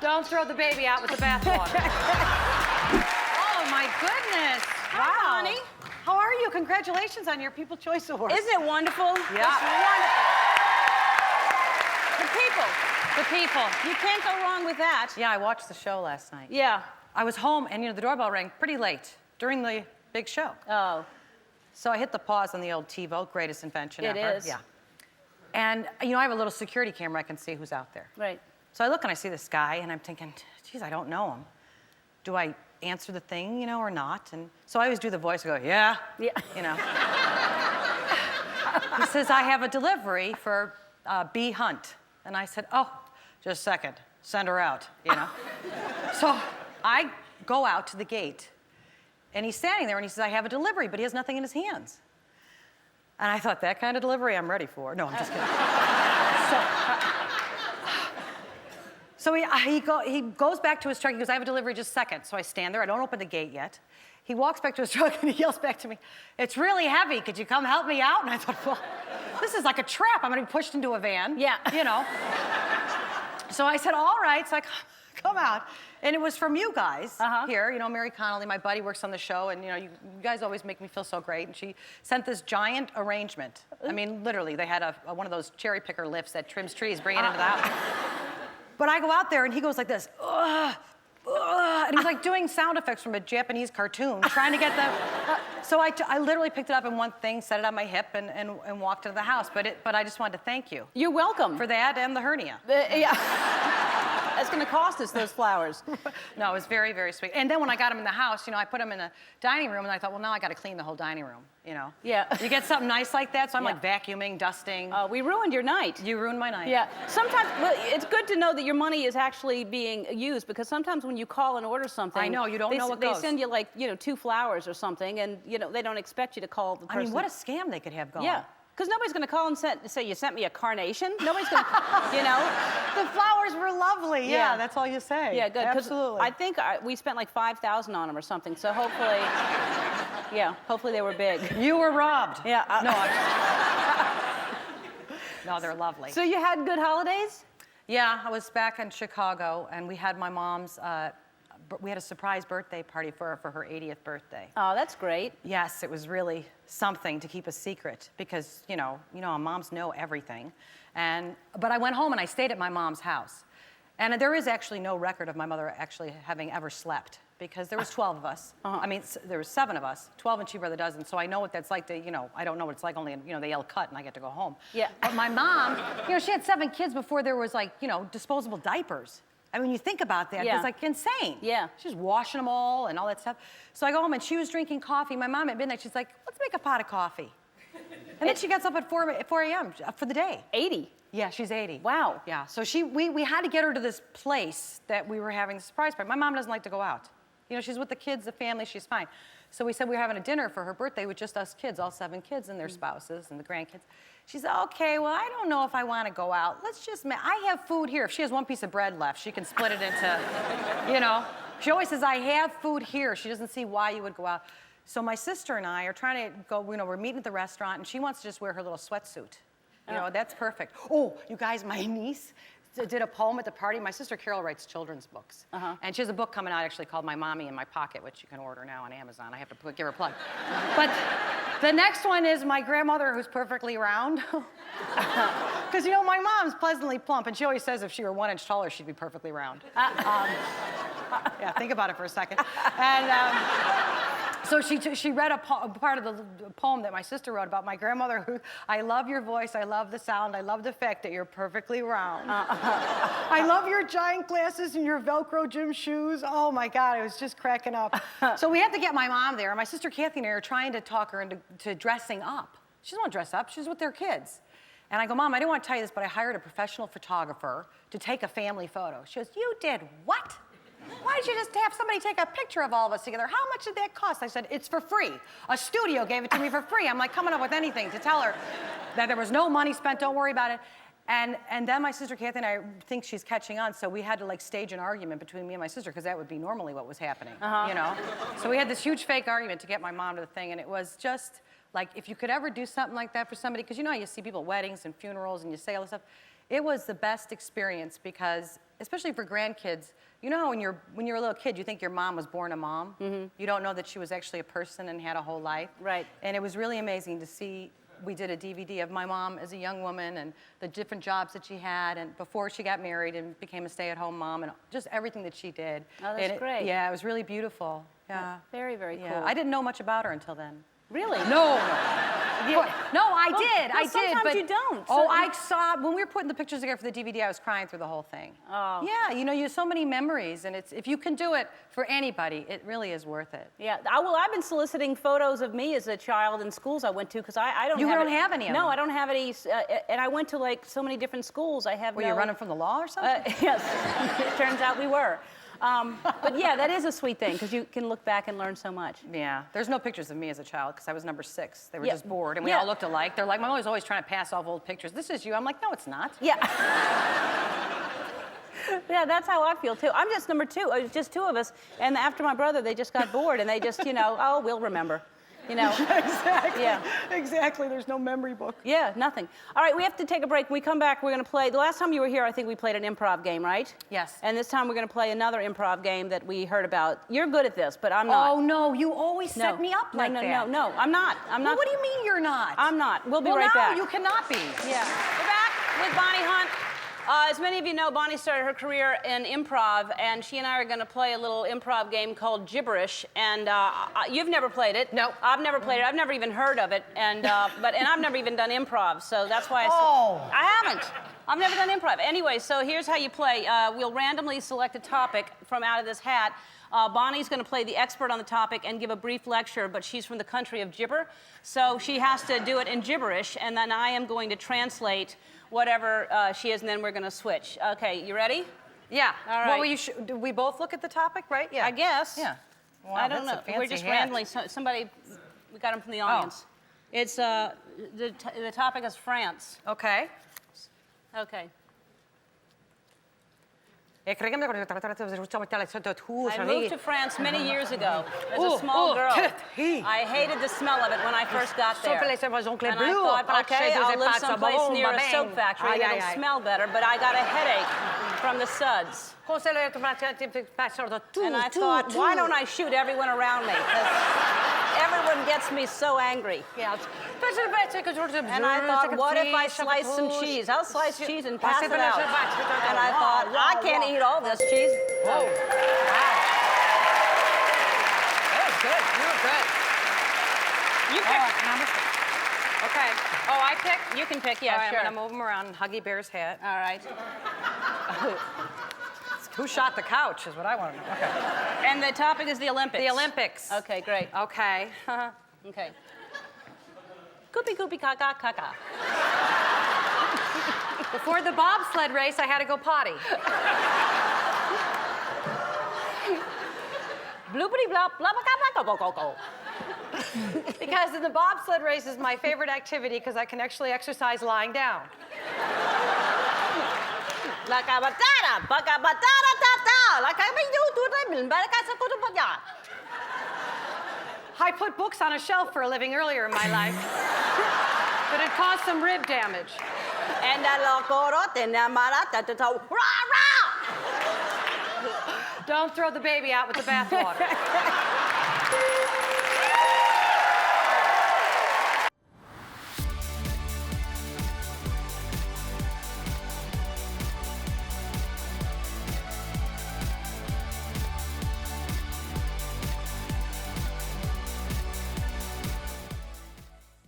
Don't throw the baby out with the bathwater. Oh, my goodness. Hi, honey. How are you? Congratulations on your People's Choice Award. Isn't it wonderful? Yeah. It's wonderful. The people. The people. You can't go wrong with that. Yeah, I watched the show last night. Yeah. I was home, and, the doorbell rang pretty late during the big show. Oh. So I hit the pause on the old TiVo, greatest invention ever. It is. Yeah. And, I have a little security camera. I can see who's out there. Right. So I look, and I see this guy, and I'm thinking, geez, I don't know him. Do I answer the thing, or not? And so I always do the voice. I go, yeah. Yeah. He says, I have a delivery for B. Hunt. And I said, oh, just a second. Send her out, So I go out to the gate, and he's standing there, and he says, I have a delivery, but he has nothing in his hands. And I thought, that kind of delivery I'm ready for. No, I'm just kidding. So he goes back to his truck. He goes, I have a delivery, just a second. So I stand there. I don't open the gate yet. He walks back to his truck, and he yells back to me, it's really heavy. Could you come help me out? And I thought, well, this is like a trap. I'm going to be pushed into a van. Yeah. So I said, all right. So I come out. And it was from you guys here. Mary Connolly, my buddy, works on the show. And, you guys always make me feel so great. And she sent this giant arrangement. I mean, literally, they had one of those cherry picker lifts that trims trees, bring it into the house. But I go out there, and he goes like this, ugh, ugh, and he's like doing sound effects from a Japanese cartoon, trying to get the... So I literally picked it up in one thing, set it on my hip, and walked into the house. But I just wanted to thank you. You're welcome. For that and the hernia. Yeah. It's going to cost us those flowers. No, it was very, very sweet. And then when I got him in the house, I put him in the dining room, and I thought, well, now I got to clean the whole dining room, Yeah. You get something nice like that, so I'm like vacuuming, dusting. We ruined your night. You ruined my night. Yeah. Sometimes, well, it's good to know that your money is actually being used, because sometimes when you call and order something, I know, you don't know what goes. They send you like, 2 flowers or something, and they don't expect you to call the person. I mean, what a scam they could have going. Yeah. Because nobody's going to call and say, you sent me a carnation. Nobody's going to, The flowers were lovely. Yeah, that's all you say. Yeah, good. Absolutely. I think we spent like $5,000 on them or something. So hopefully, hopefully they were big. You were robbed. Yeah. No, they're lovely. So you had good holidays? Yeah, I was back in Chicago, and we had my mom's, we had a surprise birthday party for her 80th birthday. Oh, that's great. Yes, it was really something to keep a secret because, moms know everything. But I went home and I stayed at my mom's house. And there is actually no record of my mother actually having ever slept because there was 12 of us. I mean, there was 7 of us, 12 and she brother dozen. So I know what that's like to, I don't know what it's like only, they yell cut and I get to go home. Yeah. But my mom, she had 7 kids before there was like, disposable diapers. I mean, you think about that, it's like insane. Yeah. She's washing them all and all that stuff. So I go home and she was drinking coffee. My mom at midnight, she's like, let's make a pot of coffee. And then she gets up at 4 a.m. for the day. 80? Yeah, she's 80. Wow. Yeah, so we had to get her to this place that we were having the surprise party. My mom doesn't like to go out. She's with the kids, the family, she's fine. So we said we were having a dinner for her birthday with just us kids, all 7 kids and their spouses and the grandkids. She said, okay, well, I don't know if I want to go out. I have food here. If she has 1 piece of bread left, she can split it into, She always says, I have food here. She doesn't see why you would go out. So my sister and I are trying to go, we're meeting at the restaurant, and she wants to just wear her little sweatsuit. That's perfect. Oh, you guys, my niece did a poem at the party. My sister Carol writes children's books. And she has a book coming out actually called My Mommy in My Pocket, which you can order now on Amazon. I have to give her a plug. But the next one is My Grandmother Who's Perfectly Round. Because, my mom's pleasantly plump, and she always says if she were 1 inch taller, she'd be perfectly round. Yeah, think about it for a second. And so she read a part of the poem that my sister wrote about my grandmother who, I love your voice, I love the sound, I love the fact that you're perfectly round. I love your giant glasses and your Velcro gym shoes. Oh my God, I was just cracking up. So we have to get my mom there. My sister Kathy and I are trying to talk her into dressing up. She doesn't want to dress up, she's with their kids. And I go, Mom, I didn't want to tell you this, but I hired a professional photographer to take a family photo. She goes, you did what? Why did you just have somebody take a picture of all of us together? How much did that cost? I said, it's for free. A studio gave it to me for free. I'm like coming up with anything to tell her that there was no money spent, don't worry about it. And then my sister Kathy and I think she's catching on, so we had to like stage an argument between me and my sister because that would be normally what was happening, So we had this huge fake argument to get my mom to the thing, and it was just like, if you could ever do something like that for somebody, because you know how you see people at weddings and funerals and you say all this stuff, it was the best experience because, especially for grandkids, you know how when you're a little kid, you think your mom was born a mom? You don't know that she was actually a person and had a whole life. Right. And it was really amazing to see. We did a DVD of my mom as a young woman and the different jobs that she had and before she got married and became a stay-at-home mom and just everything that she did. Oh, that's great. Yeah, it was really beautiful. Yeah. Very, very Yeah. cool. I didn't know much about her until then. Really? No. No, I did. well, I did. sometimes But you don't. Oh, So- I saw when we were putting the pictures together for the DVD. I was crying through the whole thing. Oh. Yeah, you know, you have so many memories, and it's if you can do it for anybody, it really is worth it. Yeah, well, I've been soliciting photos of me as a child in schools I went to because I don't. You have don't it. have any of No, them? I don't have any. And I went to like so many different schools. I have. Were no, you running from the law or something? Yes, it turns out we were. But yeah, that is a sweet thing because you can look back and learn so much. Yeah, there's no pictures of me as a child because I was number 6. They were Yeah. just bored, and we Yeah. all looked alike. They're like, my mom was always trying to pass off old pictures. This is you. I'm like, no, it's not. Yeah. Yeah, that's how I feel too. I'm just number 2. It's just 2 of us, and after my brother, they just got bored, and they just, oh, we'll remember, Exactly. Yeah. Exactly. There's no memory book. Yeah, nothing. All right, we have to take a break. When we come back, we're going to play. The last time you were here, I think we played an improv game, right? Yes. And this time we're going to play another improv game that we heard about. You're good at this, but I'm not. Oh no, you always set me up like that. No, I'm not. I'm not. Well, what do you mean you're not? I'm not. We'll be well, right no, back. you cannot be. Yeah. We're back with Bonnie Hunt. As many of you know, Bonnie started her career in improv, and she and I are going to play a little improv game called Gibberish. And you've never played it. No. I've never played it. I've never even heard of it. And I've never even done improv, so that's why I haven't. I've never done improv. Anyway, so here's how you play. We'll randomly select a topic from out of this hat. Bonnie's going to play the expert on the topic and give a brief lecture, but she's from the country of gibber, so she has to do it in gibberish, and then I am going to translate whatever she is, and then we're going to switch. Okay, you ready? Yeah. All right. Well, do we both look at the topic, right? Yeah. I guess. Yeah. Wow, I don't know. that's a fancy We're just hat. randomly. Somebody, we got him from the audience. It's the topic is France. Okay. Okay. I I moved to France many years ago as a small girl. I hated the smell of it when I first got there. And I thought, okay, I'll live someplace near a soap factory and it'll smell better, but I got a headache from the suds. And I thought, why don't I shoot everyone around me? 'Cause everyone gets me so angry. And I thought, what if I slice some cheese? I'll slice cheese and pass it out. And I thought, I can't eat all this cheese. Whoa. Wow. That was good. You were good. You pick. Okay. Oh, I pick? You can pick, yeah, All right, sure. I'm going to move him around. Huggy Bear's hat. All right. Who shot the couch is what I want to know. Okay. And the topic is the Olympics. The Olympics. Okay, great. Okay. Okay. Koopy koopy kaka kaka. Before the bobsled race, I had to go potty. Bloopity blop blop blah blah blah blah. Because in the bobsled race is my favorite activity because I can actually exercise lying down. La cabatara, baka batara tata, la cabidu tu remin, baraka sakutu paya. I put books on a shelf for a living earlier in my life, but it caused some rib damage. And a la corote na marata to rah rah. Don't throw the baby out with the bathwater.